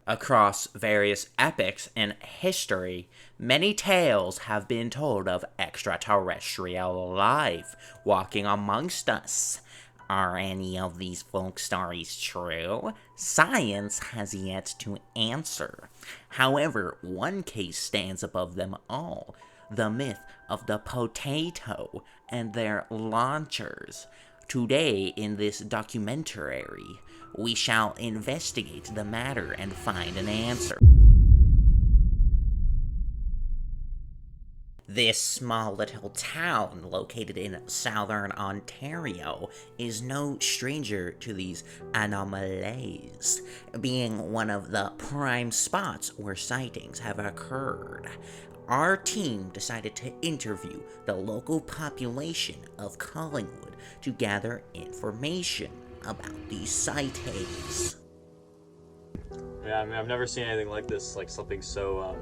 Across various epochs in history, many tales have been told of extraterrestrial life walking amongst us. Are any of these folk stories true? Science has yet to answer. However, one case stands above them all: the myth of the potato and their launchers. Today, in this documentary, we shall investigate the matter and find an answer. This small little town, located in southern Ontario, is no stranger to these anomalies, being one of the prime spots where sightings have occurred. Our team decided to interview the local population of Collingwood to gather information about these sightings. Yeah, I mean, I've never seen anything like this, like something so,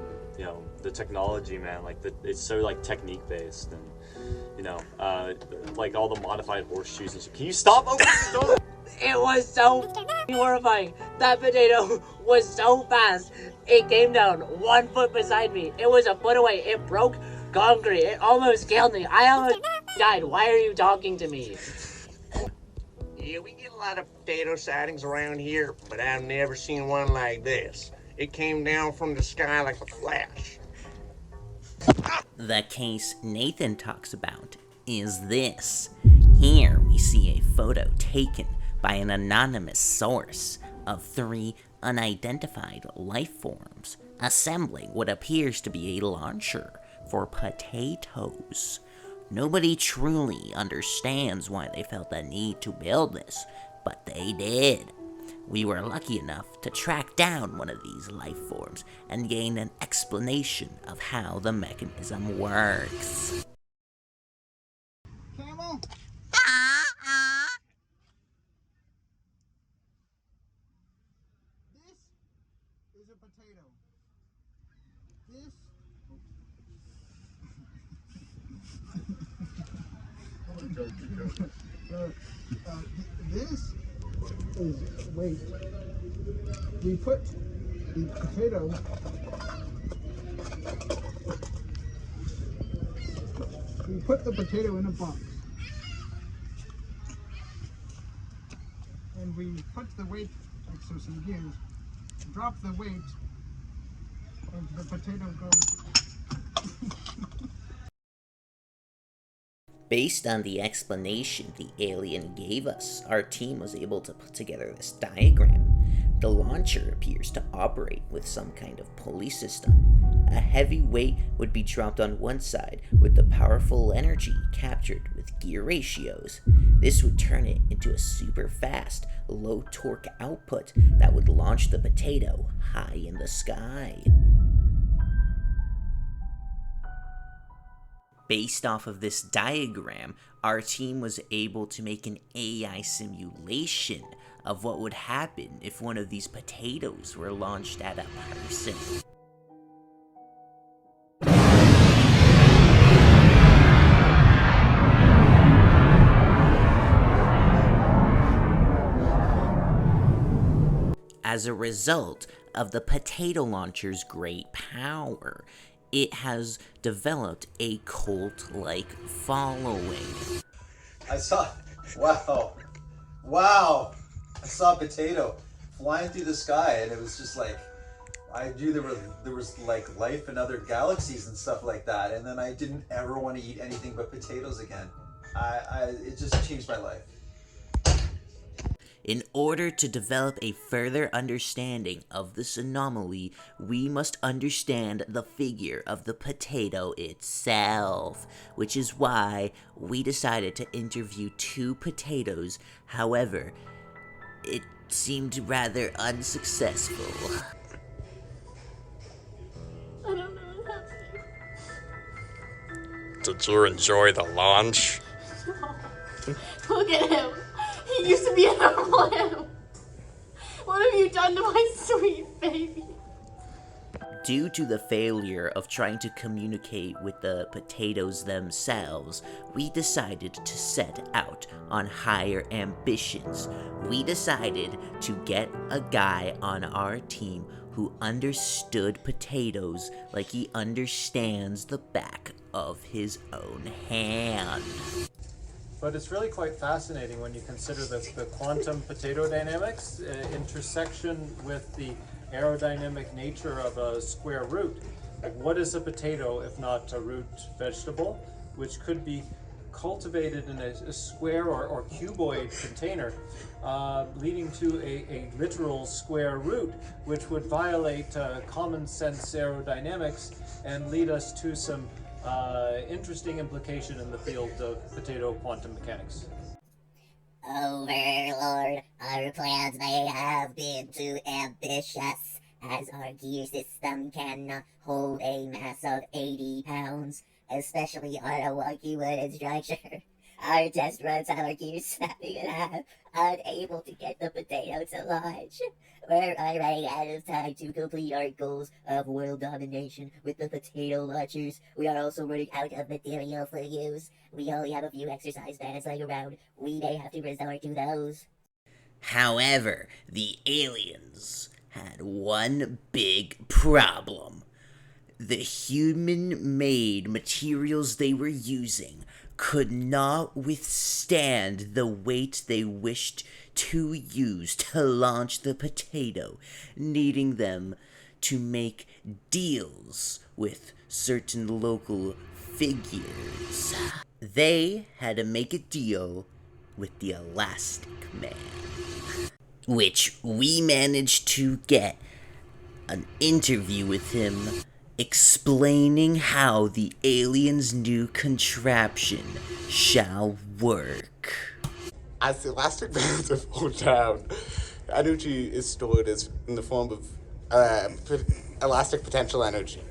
the technology, man, like, it's so, like, technique-based, and, like, all the modified horseshoes and shit. Can you stop opening the door? It was so horrifying. That potato was so fast. It came down 1 foot beside me. It was a foot away. It broke concrete. It almost killed me. I almost died. Why are you talking to me? Yeah, we get a lot of potato sightings around here, but I've never seen one like this. It came down from the sky like a flash. The case Nathan talks about is this. Here we see a photo taken by an anonymous source of 3 unidentified life forms assembling what appears to be a launcher for potatoes. Nobody truly understands why they felt the need to build this, but they did. We were lucky enough to track down one of these life forms and gain an explanation of how the mechanism works. Camel? This is a potato. This this is weight. We put the potato in a box, and we put the weight, like so, some gears, drop the weight, and the potato goes. Based on the explanation the alien gave us, our team was able to put together this diagram. The launcher appears to operate with some kind of pulley system. A heavy weight would be dropped on one side with the powerful energy captured with gear ratios. This would turn it into a super fast, low torque output that would launch the potato high in the sky. Based off of this diagram, our team was able to make an AI simulation of what would happen if one of these potatoes were launched at a person. As a result of the potato launcher's great power, it has developed a cult-like following. I saw a potato flying through the sky, and it was just like, I knew there was like life in other galaxies and stuff like that, and then I didn't ever want to eat anything but potatoes again. It just changed my life. In order to develop a further understanding of this anomaly, we must understand the figure of the potato itself, which is why we decided to interview 2 potatoes. However, it seemed rather unsuccessful. I don't know what's happening. Did you enjoy the launch? Look at him. He used to be a normal him. What have you done to my sweet baby? Due to the failure of trying to communicate with the potatoes themselves, we decided to set out on higher ambitions. We decided to get a guy on our team who understood potatoes like he understands the back of his own hand. But it's really quite fascinating when you consider the quantum potato dynamics intersection with the aerodynamic nature of a square root. Like, what is a potato if not a root vegetable, which could be cultivated in a square or cuboid container, leading to a literal square root, which would violate common sense aerodynamics and lead us to some interesting implication in the field of potato quantum mechanics. Overlord, our plans may have been too ambitious, as our gear system cannot hold a mass of 80 pounds, especially on a wonky wooden structure. Our test runs have our gear snapping in half, unable to get the potato to launch. We're running out of time to complete our goals of world domination with the potato launchers. We are also running out of material for use. We only have a few exercise bands laying around. We may have to resort to those. However, the aliens had one big problem. The human-made materials they were using could not withstand the weight they wished to use to launch the potato, needing them to make deals with certain local figures. They had to make a deal with the Elastic Man, which we managed to get an interview with him explaining how the aliens' new contraption shall work. As the elastic bands are pulled down, energy is stored as in the form of elastic potential energy.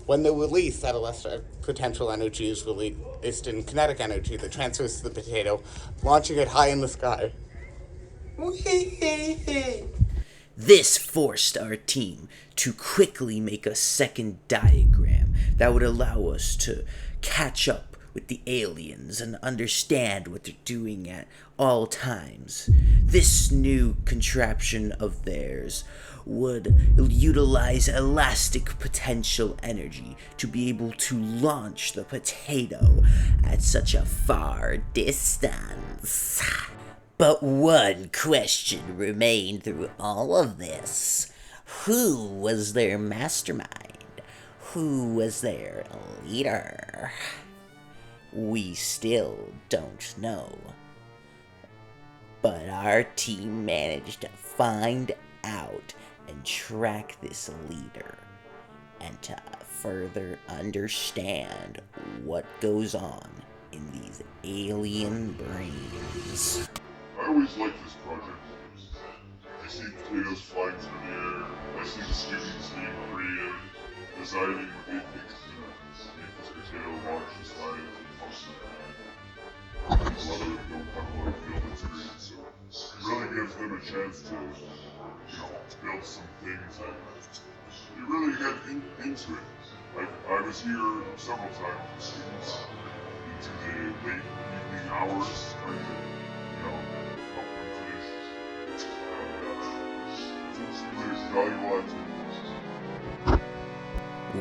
When they're released, that elastic potential energy is released in kinetic energy that transfers to the potato, launching it high in the sky. This forced our team to quickly make a second diagram that would allow us to catch up with the aliens and understand what they're doing at all times. This new contraption of theirs would utilize elastic potential energy to be able to launch the potato at such a far distance. But one question remained through all of this. Who was their mastermind? Who was their leader? We still don't know. But our team managed to find out and track this leader, and to further understand what goes on in these alien brains. I always liked this project. I see potatoes flying through the air, I see the students being creative, designing what they think is going to make this potato launch as high as it possibly can. People other than don't have a lot of field experience, so it really gives them a chance to, build some things and they really get into it. I was here several times with students into the late evening hours trying to, help them finish. And it's really valuable activity.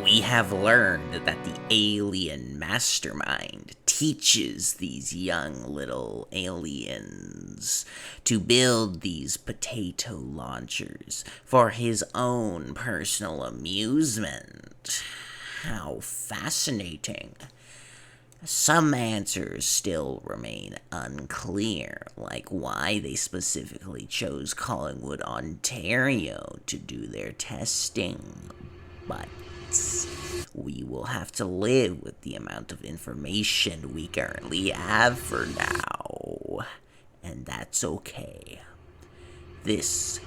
We have learned that the alien mastermind teaches these young little aliens to build these potato launchers for his own personal amusement. How fascinating. Some answers still remain unclear, like why they specifically chose Collingwood, Ontario to do their testing, but we will have to live with the amount of information we currently have for now, and that's okay. This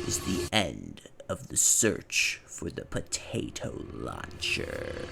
is the end of the search for the potato launcher.